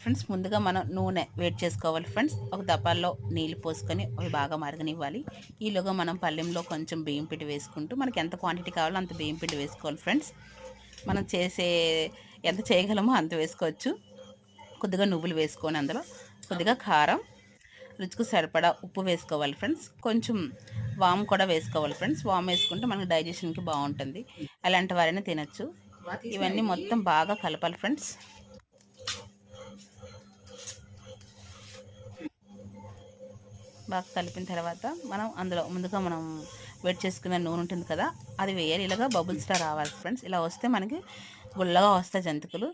Friends ముందుగా మనం నూనె వేడి చేసుకోవాలి ఫ్రెండ్స్. ఒక దపాల్లో నీళ్ళు పోసుకొని అవి బాగా మరగనివ్వాలి. ఈలోగా మనం పళ్ళెంలో కొంచెం బియ్యం పిండి వేసుకుంటూ మనకి ఎంత క్వాంటిటీ కావాలో అంత బియ్యం పిండి వేసుకోవాలి ఫ్రెండ్స్. మనం చేసే ఎంత చేయగలమో అంత వేసుకోవచ్చు. కొద్దిగా నువ్వులు వేసుకొని అందులో కొద్దిగా కారం, రుచికి సరిపడా ఉప్పు వేసుకోవాలి ఫ్రెండ్స్. కొంచెం వాము కూడా వేసుకోవాలి ఫ్రెండ్స్. వాము వేసుకుంటే మనకి డైజెషన్కి బాగుంటుంది. అలాంటి వారైనా తినచ్చు. ఇవన్నీ మొత్తం బాగా కలపాలి ఫ్రెండ్స్. బాగా కలిపిన తర్వాత మనం అందులో ముందుగా మనం వేడి చేసుకున్న నూనె ఉంటుంది కదా, అది వేయాలి. ఇలాగా బబుల్స్లా రావాలి ఫ్రెండ్స్. ఇలా వస్తే మనకి గుల్లగా వస్తాయి జంతికలు.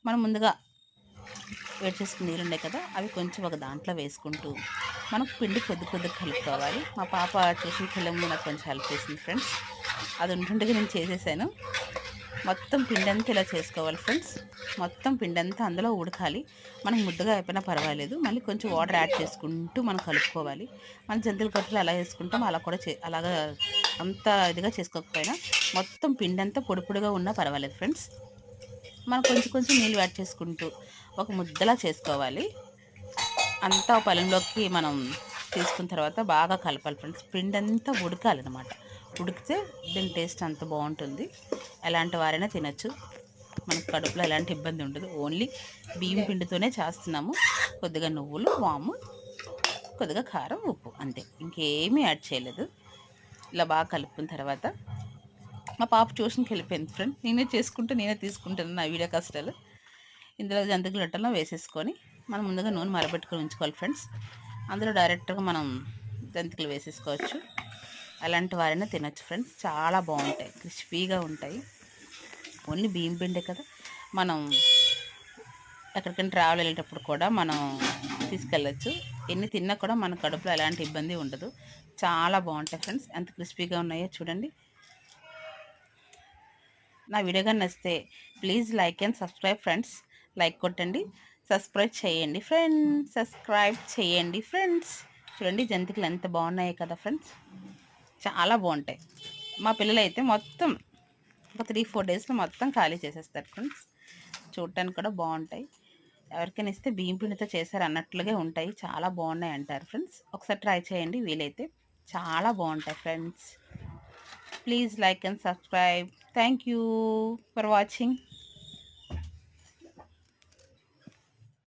మనం ముందుగా వేడి చేసుకున్న నీళ్ళు ఉన్నాయి కదా, అవి కొంచెం ఒక దాంట్లో వేసుకుంటూ మనకు పిండి కొద్దిగా కలుపుకోవాలి. మా పాప ట్యూషన్కి వెళ్ళే ముందు నాకు కొంచెం హెల్ప్ చేసింది ఫ్రెండ్స్. అది ఉంటుండగా నేను చేసేసాను. మొత్తం పిండి అంతా ఇలా చేసుకోవాలి ఫ్రెండ్స్. మొత్తం పిండి అంతా అందులో ఉడకాలి. మనకు ముద్దగా అయిపోయినా పర్వాలేదు. మళ్ళీ కొంచెం వాటర్ యాడ్ చేసుకుంటూ మనం కలుపుకోవాలి. మన జంతువుల కట్టులు ఎలా వేసుకుంటాం అలా కూడా అలాగా అంత ఇదిగా చేసుకోకపోయినా మొత్తం పిండి అంతా పొడి పొడిగా ఉన్నా పర్వాలేదు ఫ్రెండ్స్. మనం కొంచెం కొంచెం నీళ్ళు యాడ్ చేసుకుంటూ ఒక ముద్దలా చేసుకోవాలి. అంతా పళ్ళెంలోకి మనం తీసుకున్న తర్వాత బాగా కలపాలి ఫ్రెండ్స్. పిండి అంతా ఉడకాలన్నమాట. ఉడికితే దీని టేస్ట్ అంత బాగుంటుంది. ఎలాంటి వారైనా తినచ్చు. మనకు కడుపులో ఎలాంటి ఇబ్బంది ఉండదు. ఓన్లీ బియ్యం పిండితోనే చేస్తున్నాము. కొద్దిగా నువ్వులు, వాము, కొద్దిగా కారం, ఉప్పు, అంతే. ఇంకేమీ యాడ్ చేయలేదు. ఇలా బాగా కలుపుకున్న తర్వాత మా పాప ట్యూషన్కి వెళ్ళిపోయింది ఫ్రెండ్. నేనే చేసుకుంటూ నేనే తీసుకుంటాను నా వీడియో కష్టాలు. ఇందులో జంతికల రొట్టెలో వేసేసుకొని మనం ముందుగా నూనె మరబెట్టుకొని ఉంచుకోవాలి ఫ్రెండ్స్. అందులో డైరెక్ట్గా మనం జంతికలు వేసేసుకోవచ్చు. అలాంటి వారైనా తినొచ్చు ఫ్రెండ్స్. చాలా బాగుంటాయి, క్రిస్పీగా ఉంటాయి. ఓన్లీ బియ్యం పిండే కదా, మనం ఎక్కడికైనా ట్రావెల్ వెళ్ళేటప్పుడు కూడా మనం తీసుకెళ్ళచ్చు. ఎన్ని తిన్నా కూడా మన కడుపులో ఎలాంటి ఇబ్బంది ఉండదు. చాలా బాగుంటాయి ఫ్రెండ్స్. ఎంత క్రిస్పీగా ఉన్నాయో చూడండి. నా వీడియో కానీ నచ్చితే please like and subscribe friends. Like కొట్టండి, సబ్స్క్రైబ్ చేయండి ఫ్రెండ్స్. సబ్స్క్రైబ్ చేయండి ఫ్రెండ్స్. చూడండి జంతికలు ఎంత బాగున్నాయి కదా ఫ్రెండ్స్. చాలా బాగుంటాయి. మా పిల్లలు అయితే మొత్తం ఒక 3-4 డేస్లో మొత్తం ఖాళీ చేసేస్తారు ఫ్రెండ్స్. చూడటానికి కూడా బాగుంటాయి. ఎవరికైనా ఇస్తే బియ్యం పిండితో చేశారు అన్నట్లుగా ఉంటాయి. చాలా బాగున్నాయి అంటారు ఫ్రెండ్స్. ఒకసారి ట్రై చేయండి వీలైతే. చాలా బాగుంటాయి friends. Please like and subscribe. Thank you for watching.